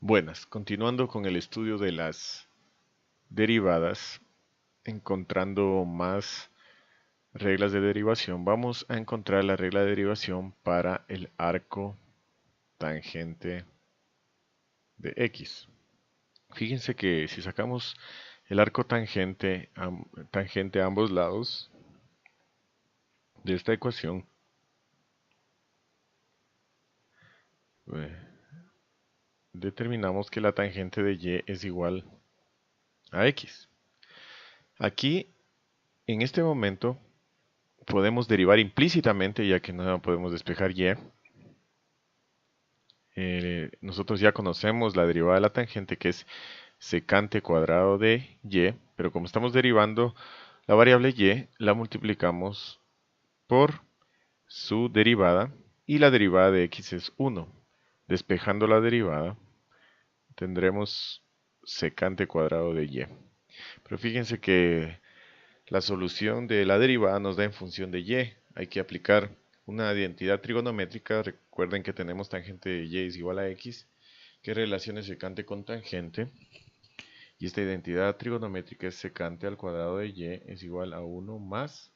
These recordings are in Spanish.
Buenas, continuando con el estudio de las derivadas, encontrando más reglas de derivación, vamos a encontrar la regla de derivación para el arco tangente de x. Fíjense que si sacamos el arco tangente a ambos lados de esta ecuación, eh, determinamos que la tangente de y es igual a x. Aquí, en este momento, podemos derivar implícitamente, ya que no podemos despejar y. Nosotros ya conocemos la derivada de la tangente, que es secante cuadrado de y, pero como estamos derivando la variable y, la multiplicamos por su derivada, y la derivada de x es 1. Despejando la derivada, tendremos secante cuadrado de y. Pero fíjense que la solución de la derivada nos da en función de y. Hay que aplicar una identidad trigonométrica. Recuerden que tenemos tangente de y es igual a x, que relacione secante con tangente. Y esta identidad trigonométrica es secante al cuadrado de y es igual a 1 más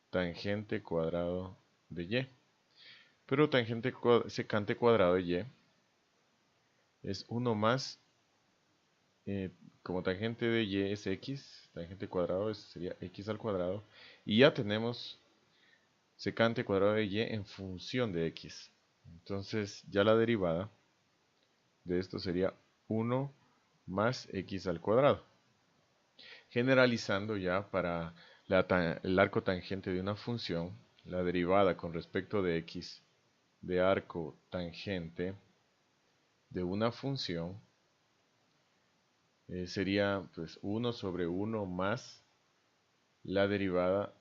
tangente cuadrado de y. Pero secante cuadrado de y es 1 más, como tangente de y es x, tangente cuadrado sería x al cuadrado. Y ya tenemos secante cuadrado de y en función de x. Entonces ya la derivada de esto sería 1 más x al cuadrado. Generalizando ya para el arco tangente de una función, la derivada con respecto de x de arco tangente de una función sería pues 1 sobre 1 más la derivada,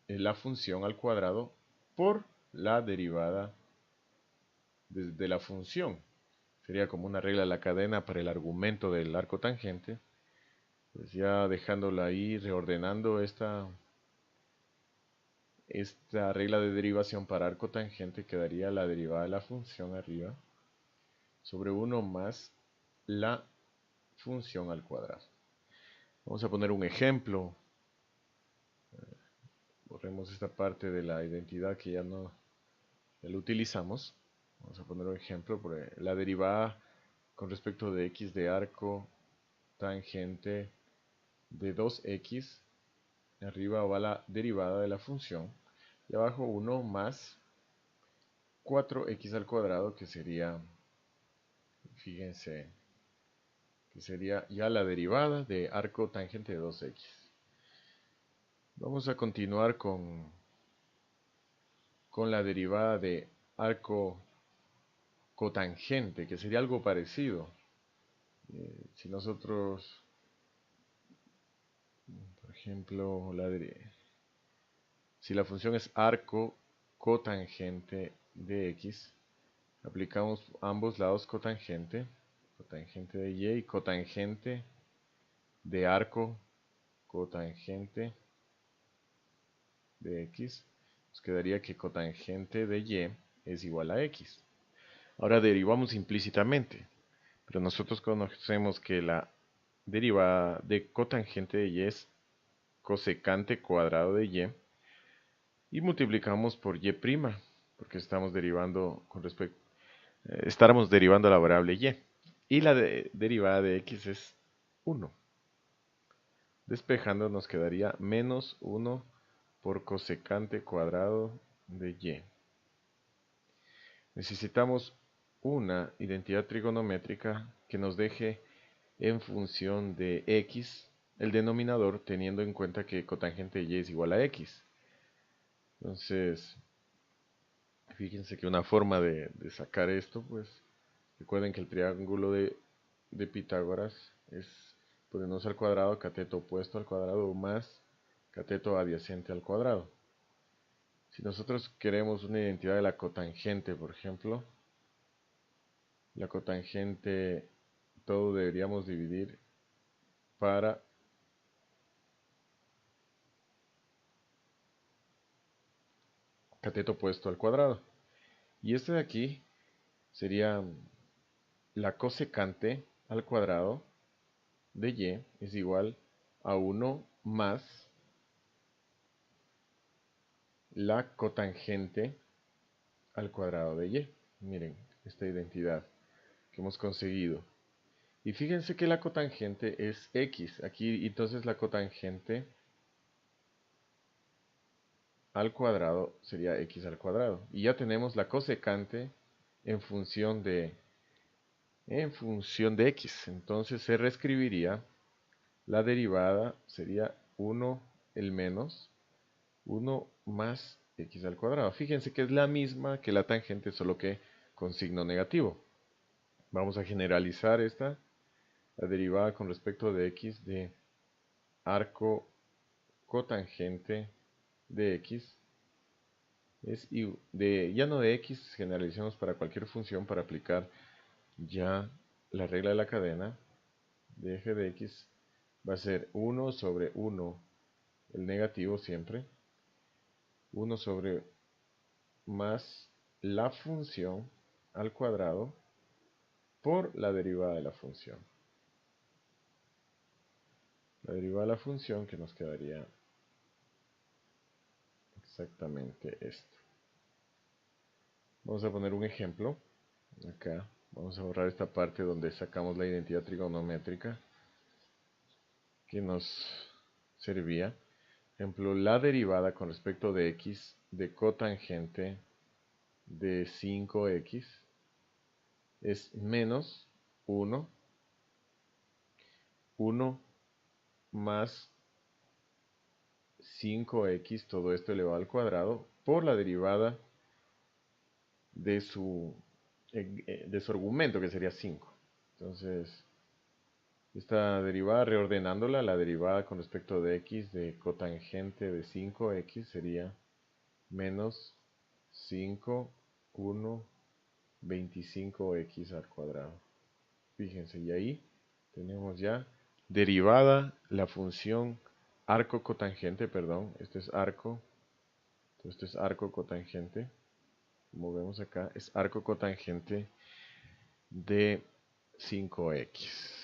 la función al cuadrado por la derivada de la función. Sería como una regla de la cadena para el argumento del arco tangente. Pues ya dejándola ahí, reordenando esta regla de derivación para arco tangente, quedaría la derivada de la función arriba sobre 1 más la función al cuadrado. Vamos a poner un ejemplo. Borremos esta parte de la identidad que ya no la utilizamos. Vamos a poner un ejemplo. La derivada con respecto de x de arco tangente de 2x. Arriba va la derivada de la función. Y abajo 1 más 4x al cuadrado, que sería, fíjense, que sería ya la derivada de arco tangente de 2x. Vamos a continuar con la derivada de arco cotangente, que sería algo parecido. Si nosotros, por ejemplo, si la función es arco cotangente de x, aplicamos ambos lados cotangente, cotangente de y cotangente de arco cotangente de x, nos quedaría que cotangente de y es igual a x. Ahora derivamos implícitamente, pero nosotros conocemos que la derivada de cotangente de y es cosecante cuadrado de y multiplicamos por y', porque estamos derivando con respecto, estaremos derivando la variable y la derivada de x es 1. Despejando nos quedaría menos 1 por cosecante cuadrado de y. Necesitamos una identidad trigonométrica que nos deje en función de x el denominador, teniendo en cuenta que cotangente de y es igual a x. Entonces, fíjense que una forma de sacar esto, pues, recuerden que el triángulo de Pitágoras es hipotenusa al cuadrado, cateto opuesto al cuadrado, más cateto adyacente al cuadrado. Si nosotros queremos una identidad de la cotangente, por ejemplo, la cotangente todo deberíamos dividir para cateto opuesto al cuadrado. Y este de aquí sería la cosecante al cuadrado de y es igual a 1 más la cotangente al cuadrado de y. Miren esta identidad que hemos conseguido. Y fíjense que la cotangente es x. Aquí entonces la cotangente al cuadrado sería x al cuadrado. Y ya tenemos la cosecante en función de x. Entonces se reescribiría la derivada, sería 1 el menos 1 más x al cuadrado. Fíjense que es la misma que la tangente, solo que con signo negativo. Vamos a generalizar esta, la derivada con respecto de x de arco cotangente de x es ya no de x, generalicemos para cualquier función para aplicar ya la regla de la cadena de f de x va a ser 1 sobre 1, el negativo siempre, 1 sobre más la función al cuadrado por la derivada de la función. La derivada de la función que nos quedaría exactamente esto. Vamos a poner un ejemplo. Acá vamos a borrar esta parte donde sacamos la identidad trigonométrica que nos servía. Ejemplo, la derivada con respecto de x de cotangente de 5x es menos 1 más 5x, todo esto elevado al cuadrado, por la derivada de su argumento, que sería 5. Entonces, esta derivada, reordenándola, la derivada con respecto de x de cotangente de 5x sería menos 5, 25x al cuadrado. Fíjense, y ahí tenemos ya derivada la función arco cotangente, perdón, este es arco, esto es arco cotangente, como vemos acá, es arco cotangente de 5x.